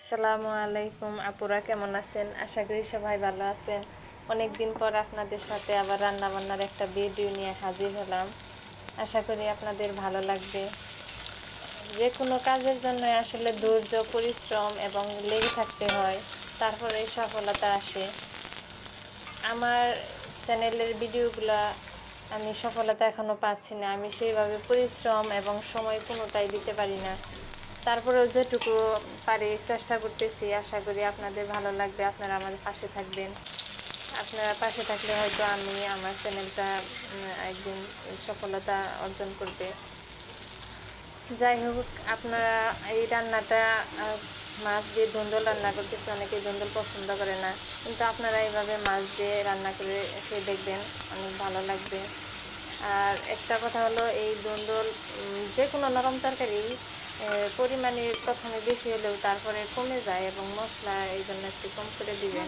আসসালামু আলাইকুম আপুরা, কেমন আছেন? আশা করি সবাই ভালো আছেন। অনেক দিন পর আপনাদের সাথে আবার রান্না বান্নার একটা ভিডিও নিয়ে হাজির হলাম। আশা করি আপনাদের ভালো লাগবে। যে কোনো কাজের জন্য আসলে ধৈর্য, পরিশ্রম এবং লেগে থাকতে হয়, তারপরে সফলতা আসে। আমার চ্যানেলের ভিডিওগুলা আমি সফলতা এখনও পাচ্ছি না। আমি সেইভাবে পরিশ্রম এবং সময় কোনোটাই দিতে পারি না। তারপরেও যেটুকু পারি চেষ্টা করতেছি। আশা করি আপনাদের ভালো লাগবে, আপনারা আমাদের পাশে থাকবেন। আপনারা পাশে থাকলে হয়তো আমি আমার চ্যানেলটা একদিন সফলতা অর্জন করবে। যাই হোক, আপনারা এই রান্নাটা মাছ দিয়ে ধুন্দুল রান্না করতেছি। অনেকেই ধুন্দুল পছন্দ করে না, কিন্তু আপনারা এইভাবে মাছ দিয়ে রান্না করে খেয়ে দেখবেন, অনেক ভালো লাগবে। আর একটা কথা হলো, এই ধুন্দুল যে কোনো নরম তরকারি পরিমাণে প্রথমে বেশি হলেও তারপরে কমে যায়, এবং মশলা এই জন্য একটু কম করে দিবেন।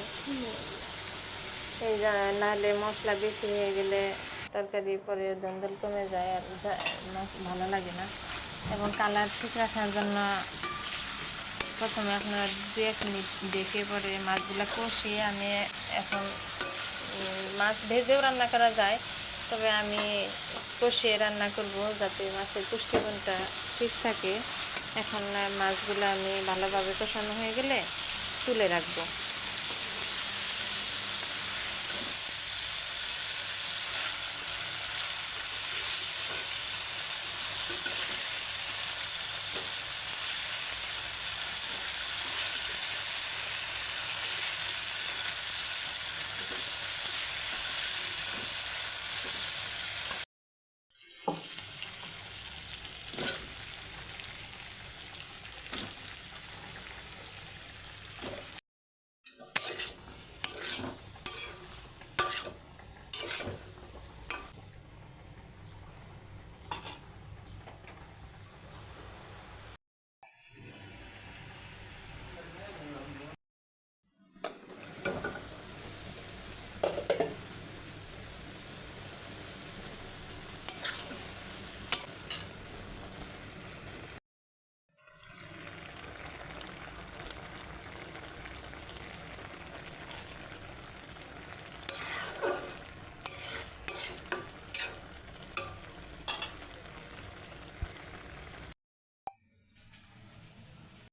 নাহলে মশলা বেশি হয়ে গেলে তরকারি পরে ধুন্দুল কমে যায় আর ভালো লাগে না। এবং কালার ঠিক রাখার জন্য প্রথমে আপনারা 2-1 মিনিট ডেকে পরে মাছগুলো কষিয়ে আমি এখন মাছ ভেজেও রান্না করা যায়, তবে আমি কষিয়ে রান্না করব যাতে মাছের পুষ্টিগুণটা ঠিক থাকে। এখন মাছগুলো আমি ভালোভাবে কষানো হয়ে গেলে তুলে রাখবো।